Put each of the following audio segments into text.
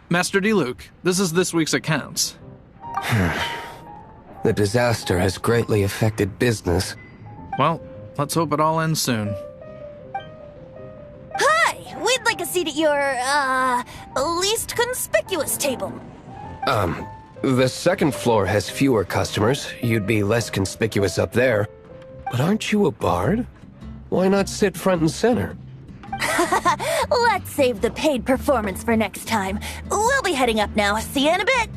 Master D-Luke, this is this week's accounts. The disaster has greatly affected business. Well, let's hope it all ends soon. Hi! We'd like a seat at your, least conspicuous table. The second floor has fewer customers. You'd be less conspicuous up there. But aren't you a bard? Why not sit front and center? Let's save the paid performance for next time. We'll be heading up now. See you in a bit.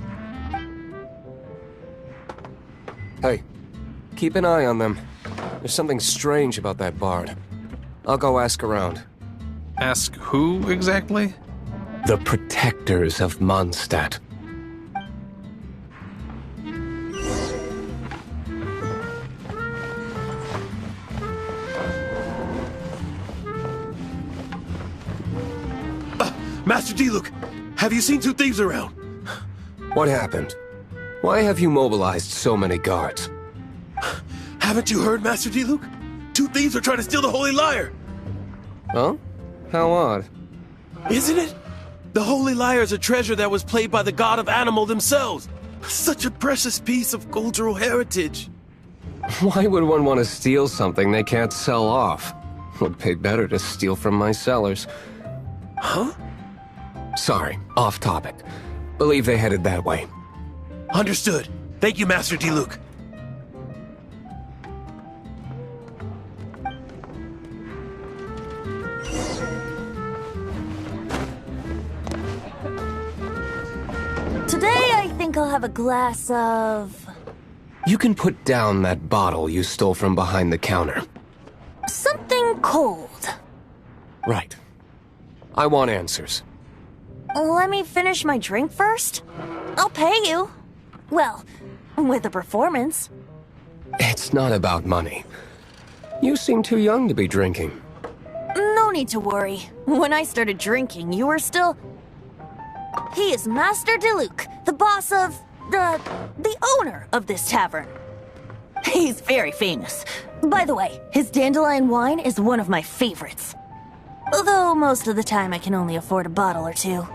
Hey, keep an eye on them. There's something strange about that bard. I'll go ask around. Ask who exactly? The protectors of Mondstadt. Master D-Luke, have you seen two thieves around? What happened? Why have you mobilized so many guards? Haven't you heard, Master D-Luke? Two thieves are trying to steal the Holy Lyre! Huh? How odd. Isn't it? The Holy Lyre is a treasure that was played by the god of animal themselves. Such a precious piece of cultural heritage. Why would one want to steal something they can't sell off? Would pay better to steal from my sellers. Huh? Sorry, off topic. Believe they headed that way. Understood. Thank you, Master D-Luke. Today, I think I'll have a glass of... You can put down that bottle you stole from behind the counter. something cold. Right. I want answers. Let me finish my drink first. I'll pay you. Well, with a performance. It's not about money. You seem too young to be drinking. No need to worry. When I started drinking, you were still... He is Master D-Luke, the boss of... the owner of this tavern. He's very famous. By the way, his dandelion wine is one of my favorites. Although most of the time I can only afford a bottle or two.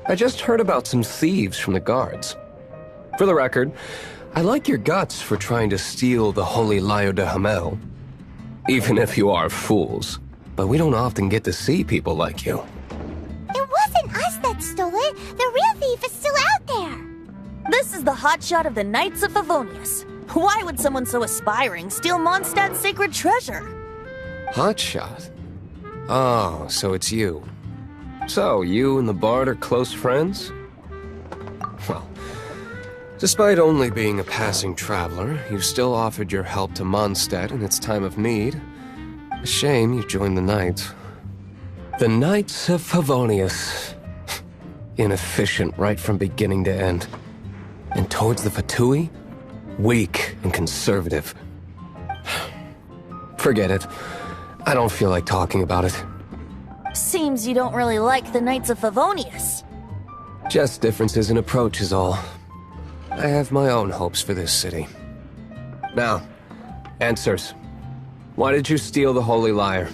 I just heard about some thieves from the guards. For the record, I like your guts for trying to steal the Holy Lyre de Hamel. Even if you are fools. But we don't often get to see people like you. It wasn't us that stole it. The real thief is still out there. This is the hotshot of the Knights of Favonius. Why would someone so aspiring steal Mondstadt's sacred treasure? Hotshot? Oh, so it's you. So, you and the Bard are close friends? Well, despite only being a passing traveler, you still offered your help to Mondstadt in its time of need. A shame you joined the Knights. The Knights of Favonius. Inefficient right from beginning to end. And towards the Fatui? Weak and conservative. Forget it. I don't feel like talking about it. Seems you don't really like the Knights of Favonius. Just differences in approach is all. I have my own hopes for this city. Now, answers. Why did you steal the Holy Lyre?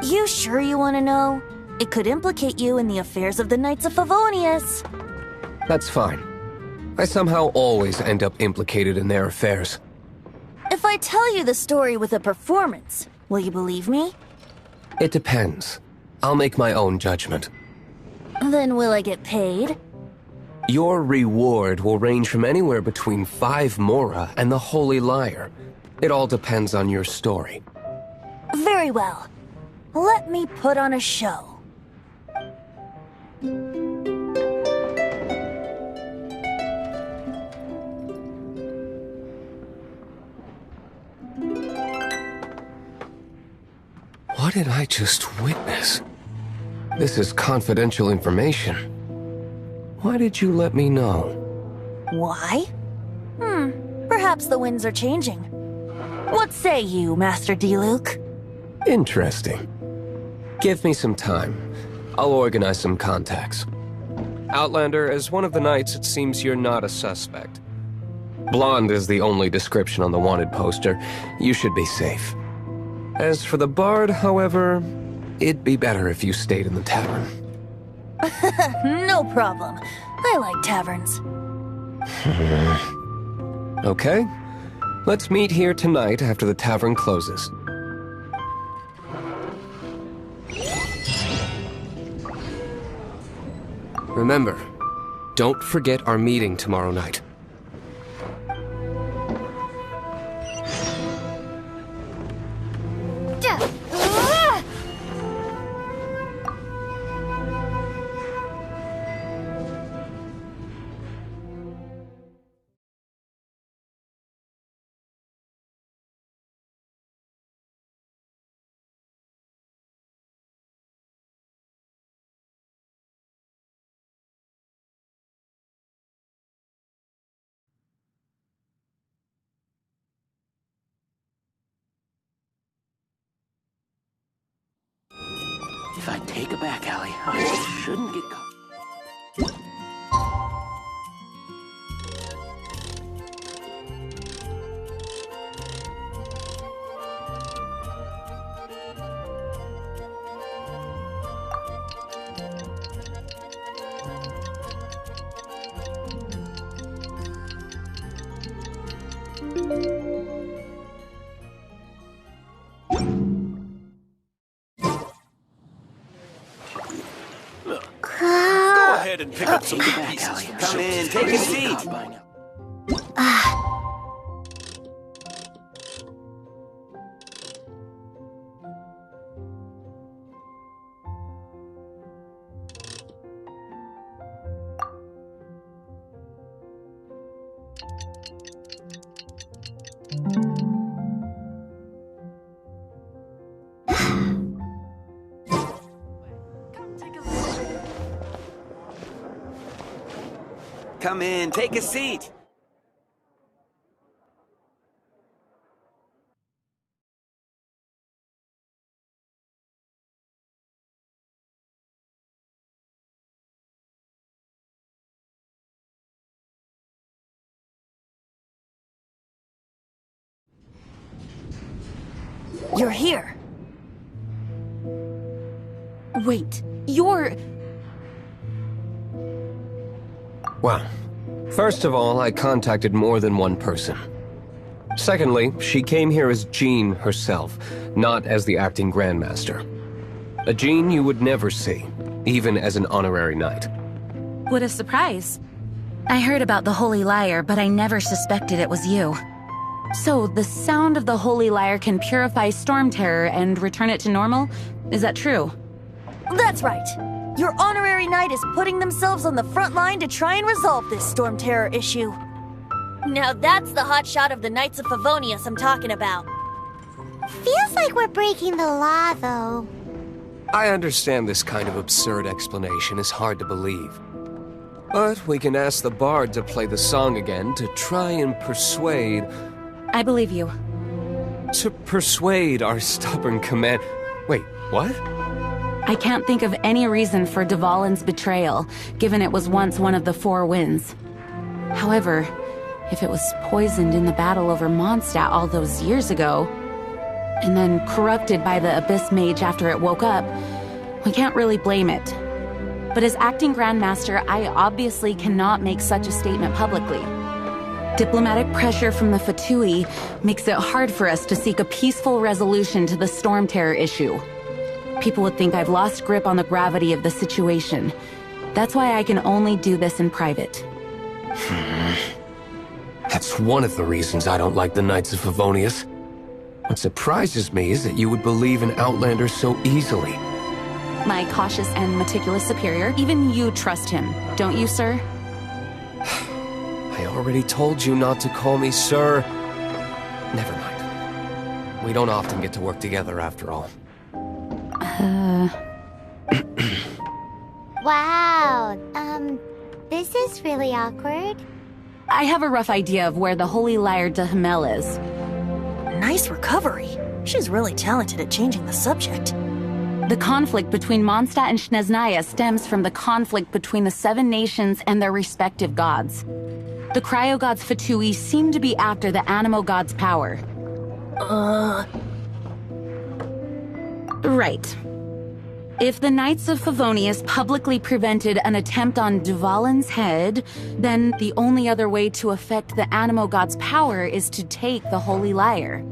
You sure you want to know? It could implicate you in the affairs of the Knights of Favonius. That's fine. I somehow always end up implicated in their affairs. If I tell you the story with a performance, will you believe me? It depends. I'll make my own judgment. Then will I get paid? Your reward will range from anywhere between 5 Mora and the Holy Lyre. It all depends on your story. Very well. Let me put on a show. What did I just witness? This is confidential information. Why did you let me know? Why? Perhaps the winds are changing. What say you, Master D-Luke? Interesting. Give me some time. I'll organize some contacts. Outlander, as one of the knights, it seems you're not a suspect. Blonde is the only description on the wanted poster. You should be safe. As for the Bard, however, it'd be better if you stayed in the tavern. No problem. I like taverns. Okay. Let's meet here tonight after the tavern closes. Remember, don't forget our meeting tomorrow night. If I take a back alley, I shouldn't get caught. Go ahead and pick up some good pieces from Come in, take a seat. Come in, take a seat. You're here. Wait, you're... Well, first of all, I contacted more than one person. Secondly, she came here as Jean herself, not as the acting Grandmaster. A Jean you would never see, even as an honorary knight. What a surprise. I heard about the Holy Lyre, but I never suspected it was you. So, the sound of the Holy Lyre can purify Storm Terror and return it to normal? Is that true? That's right. Your honorary knight is putting themselves on the front line to try and resolve this Storm Terror issue. Now that's the hotshot of the Knights of Favonius I'm talking about. Feels like we're breaking the law, though. I understand this kind of absurd explanation is hard to believe. But we can ask the bard to play the song again to try and persuade... I believe you. To persuade our stubborn command... Wait, what? I can't think of any reason for Dvalin's betrayal, given it was once one of the Four Winds. However, if it was poisoned in the battle over Mondstadt all those years ago, and then corrupted by the Abyss Mage after it woke up, we can't really blame it. But as acting Grandmaster, I obviously cannot make such a statement publicly. Diplomatic pressure from the Fatui makes it hard for us to seek a peaceful resolution to the Storm Terror issue. People would think I've lost grip on the gravity of the situation. That's why I can only do this in private. That's one of the reasons I don't like the Knights of Favonius. What surprises me is that you would believe in Outlanders so easily. My cautious and meticulous superior, even you trust him, don't you, sir? I already told you not to call me sir. Never mind. We don't often get to work together after all. Wow, this is really awkward. I have a rough idea of where the Holy Lyre de Himmel is. Nice recovery. She's really talented at changing the subject. The conflict between Mondstadt and Snezhnaya stems from the conflict between the Seven Nations and their respective gods. The cryo-gods Fatui seem to be after the Animo god's power. Right. If the Knights of Favonius publicly prevented an attempt on Dvalin's head, then the only other way to affect the Animo God's power is to take the Holy Lyre.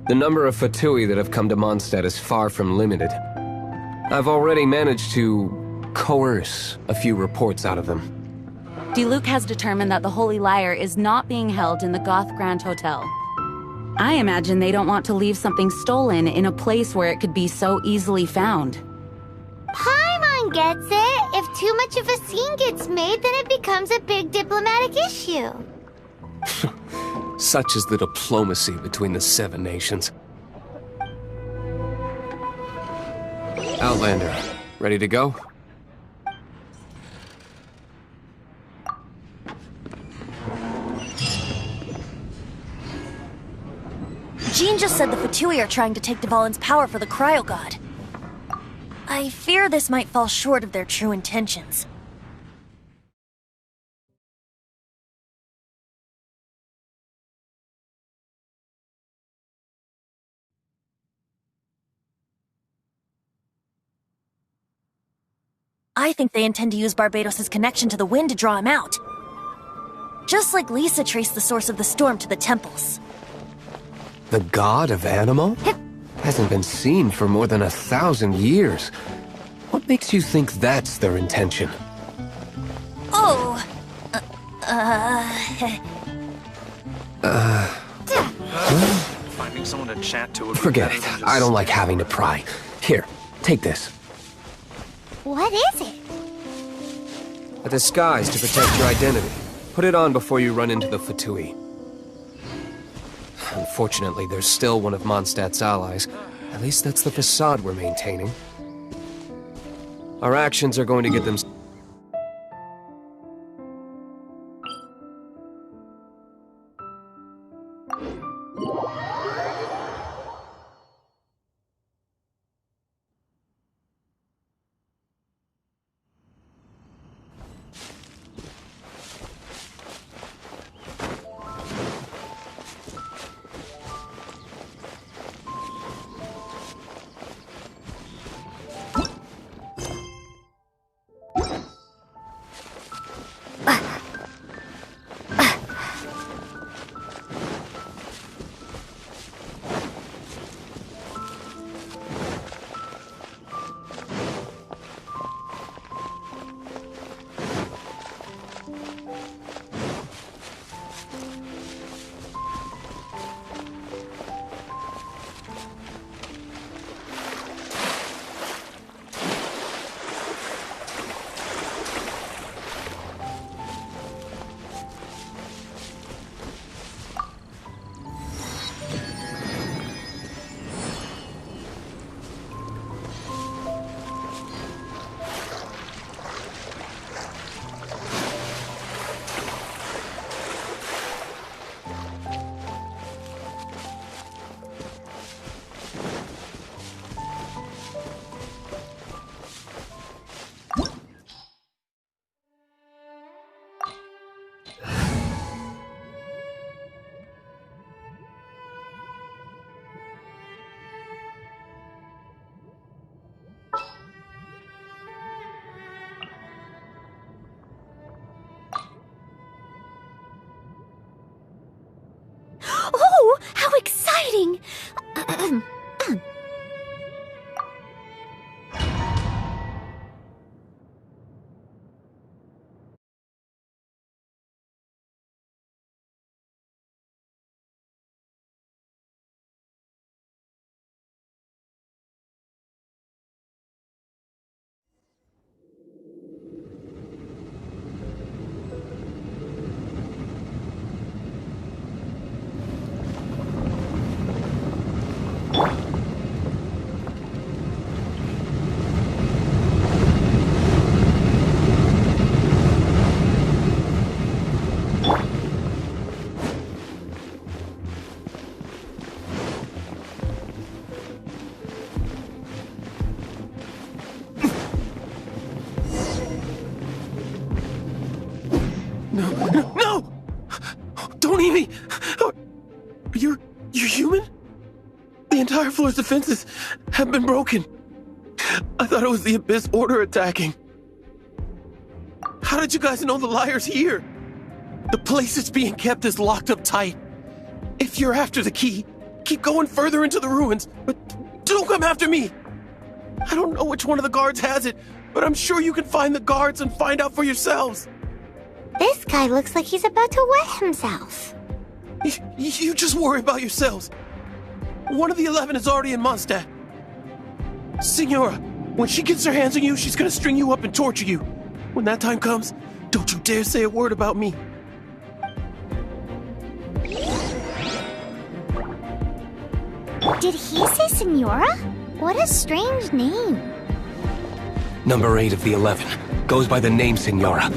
The number of Fatui that have come to Mondstadt is far from limited. I've already managed to coerce a few reports out of them. Diluc has determined that the Holy Lyre is not being held in the Goth Grand Hotel. I imagine they don't want to leave something stolen in a place where it could be so easily found. Paimon gets it. If too much of a scene gets made, then it becomes a big diplomatic issue. Such is the diplomacy between the Seven Nations. Outlander, ready to go? Jean just said the Fatui are trying to take Dvalin's power for the Cryo God. I fear this might fall short of their true intentions. I think they intend to use Barbados' connection to the wind to draw him out. Just like Lisa traced the source of the storm to the temples. The god of Animo? Hasn't been seen for more than 1,000 years. What makes you think that's their intention? Oh! Finding someone to chat to would be Forget better it. than just I don't like having to pry. Here, take this. What is it? A disguise to protect your identity. Put it on before you run into the Fatui. Unfortunately, there's still one of Mondstadt's allies. At least that's the facade we're maintaining. Our actions are going to get them... Oh, how exciting! No! Don't eat me! You're human? The entire floor's defenses have been broken. I thought it was the Abyss Order attacking. How did you guys know the liar's here? The place it's being kept is locked up tight. If you're after the key, keep going further into the ruins, but don't come after me. I don't know which one of the guards has it, but I'm sure you can find the guards and find out for yourselves. This guy looks like he's about to wet himself. You just worry about yourselves. One of the 11 is already in Mondstadt. Signora, when she gets her hands on you, she's gonna string you up and torture you. When that time comes, don't you dare say a word about me. Did he say Senora? What a strange name. Number 8 of the 11 goes by the name Senora. The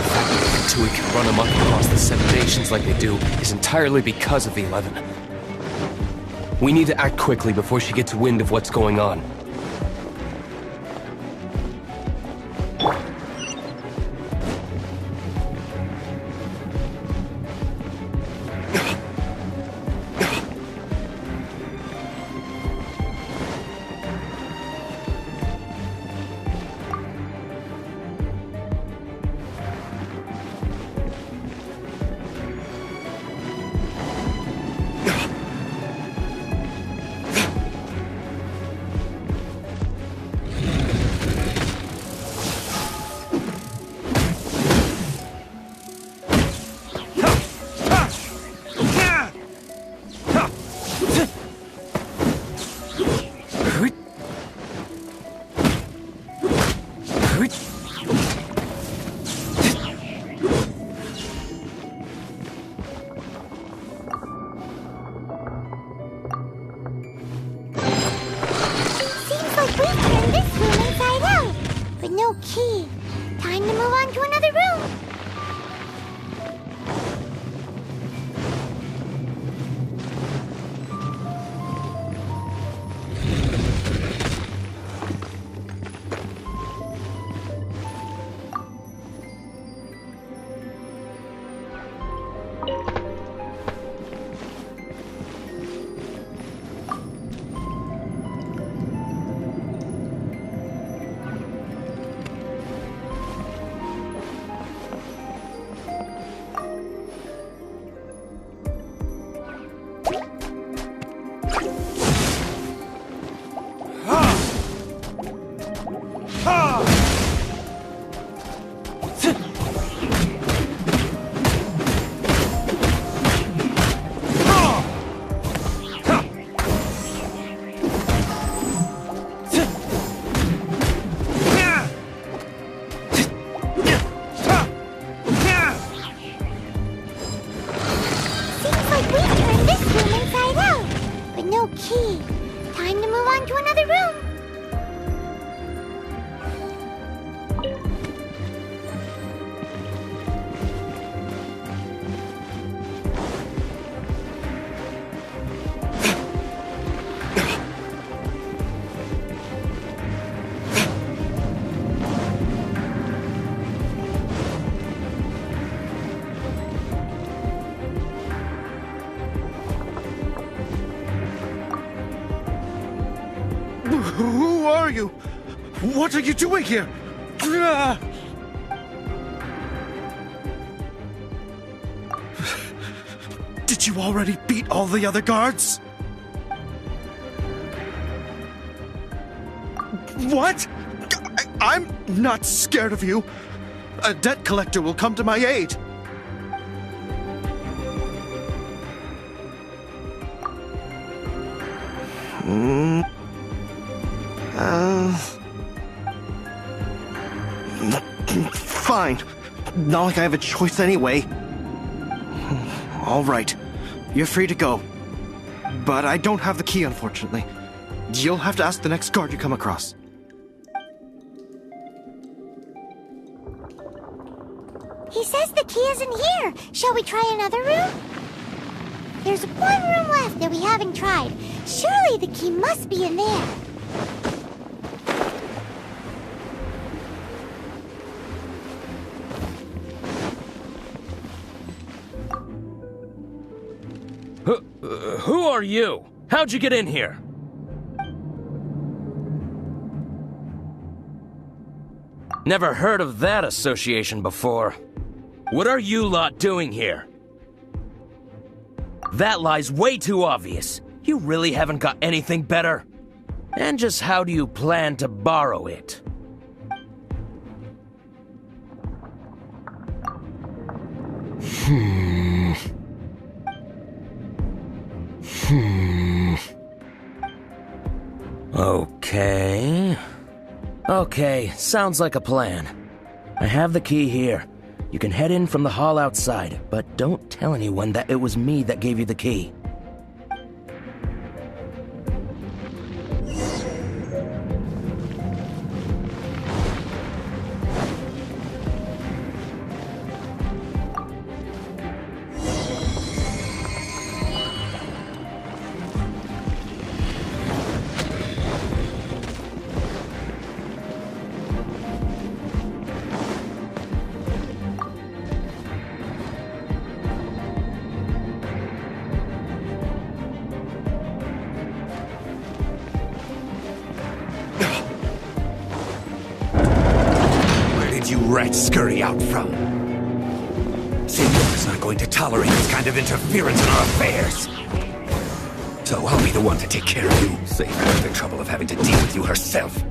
fact that the Tui can run amok across the 7 nations like they do is entirely because of the 11. We need to act quickly before she gets wind of what's going on. Key. Time to move on to another room. Key. Time to move on to another room. Who are you? What are you doing here? Did you already beat all the other guards? What? I'm not scared of you. A debt collector will come to my aid. Fine. Not like I have a choice anyway. All right. You're free to go. But I don't have the key, unfortunately. You'll have to ask the next guard you come across. He says the key isn't here. Shall we try another room? There's one room left that we haven't tried. Surely the key must be in there. Who are you? How'd you get in here? Never heard of that association before. What are you lot doing here? That lie's way too obvious. You really haven't got anything better? And just how do you plan to borrow it? Okay, sounds like a plan. I have the key here. You can head in from the hall outside, but don't tell anyone that it was me that gave you the key. You rats scurry out from? Senor's not going to tolerate this kind of interference in our affairs. So I'll be the one to take care of you, save her the trouble of having to deal with you herself.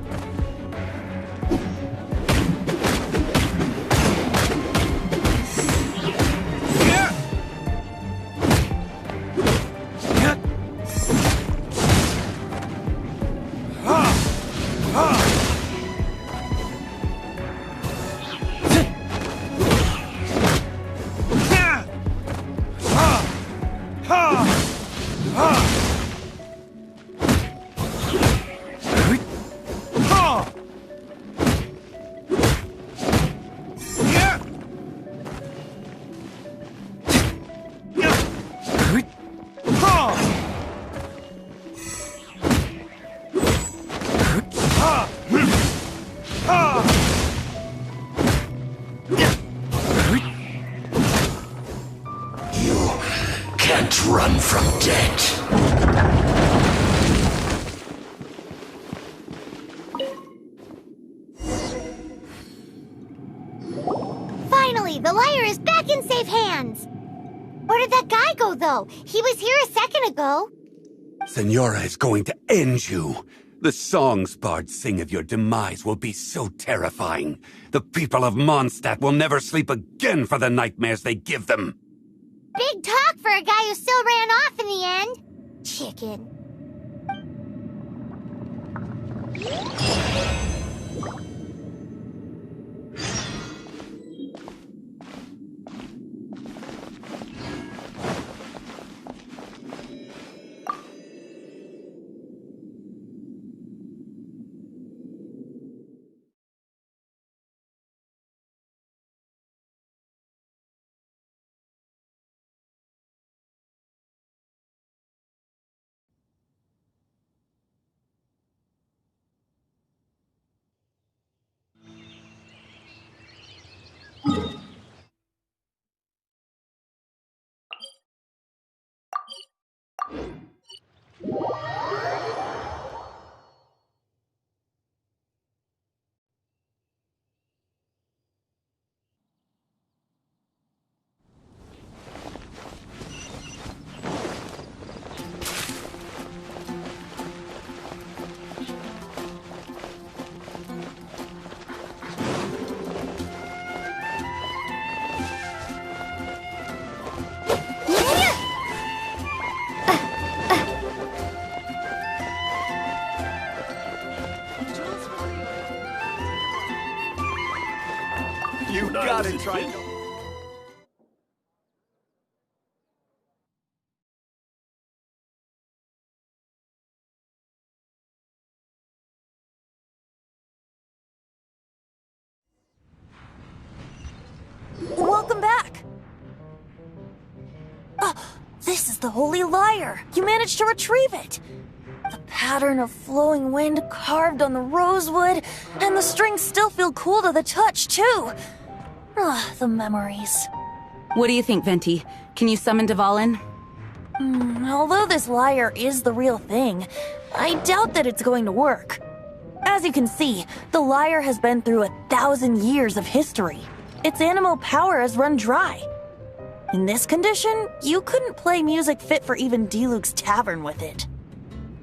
Run from debt. Finally, the liar is back in safe hands. Where did that guy go, though? He was here a second ago. Senora is going to end you. The songs bards sing of your demise will be so terrifying. The people of Mondstadt will never sleep again for the nightmares they give them. Big talk for a guy who still ran off in the end. Chicken. You gotta try. Welcome back. This is the Holy Lyre. You managed to retrieve it. The pattern of flowing wind carved on the rosewood, and the strings still feel cool to the touch, too. The memories. What do you think, Venti? Can you summon Dvalin? Although this lyre is the real thing, I doubt that it's going to work. As you can see, the lyre has been through 1,000 years of history. Its animal power has run dry. In this condition, you couldn't play music fit for even Diluc's tavern with it.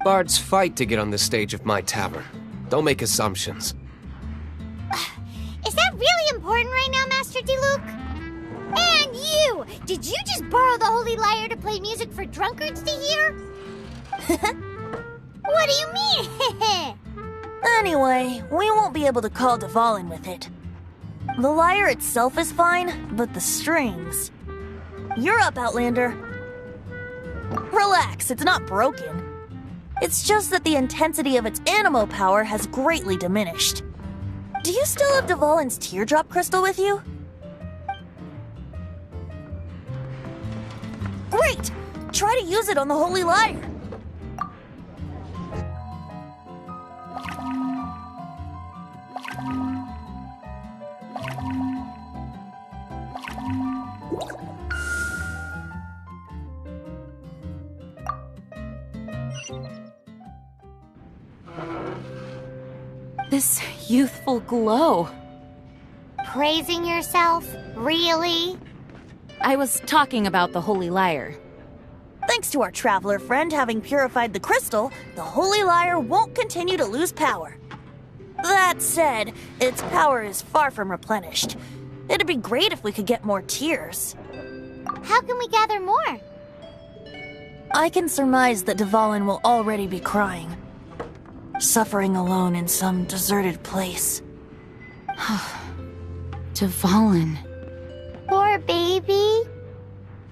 Bards fight to get on the stage of my tavern. Don't make assumptions. Is that really important right now, Master Diluc? And you! Did you just borrow the Holy Lyre to play music for drunkards to hear? What do you mean? Anyway, we won't be able to call Dvalin with it. The lyre itself is fine, but the strings... You're up, Outlander. Relax, it's not broken. It's just that the intensity of its animal power has greatly diminished. Do you still have Dvalin's teardrop crystal with you? Great! Try to use it on the Holy Lyre. This youthful glow. Praising yourself? Really? I was talking about the Holy Lyre. Thanks to our traveler friend having purified the crystal, the Holy Lyre won't continue to lose power. That said, its power is far from replenished. It'd be great if we could get more tears. How can we gather more? I can surmise that Dvalin will already be crying. Suffering alone in some deserted place. Dvalin. Poor baby.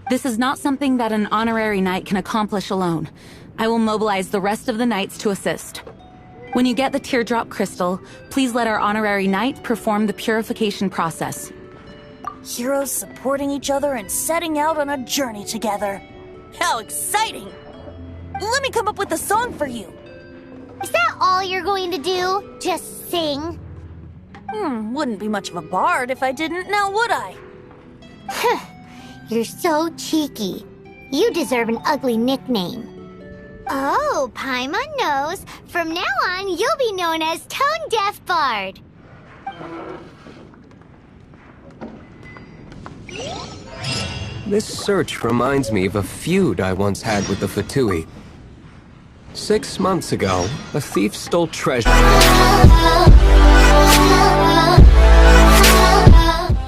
This is not something that an honorary knight can accomplish alone. I will mobilize the rest of the knights to assist. When you get the teardrop crystal, please let our honorary knight perform the purification process. Heroes supporting each other and setting out on a journey together. How exciting! Let me come up with a song for you. Is that all you're going to do? Just sing? Wouldn't be much of a bard if I didn't, now would I? You're so cheeky. You deserve an ugly nickname. Oh, Paimon knows. From now on, you'll be known as Tone Deaf Bard. This search reminds me of a feud I once had with the Fatui. 6 months ago, a thief stole treasure.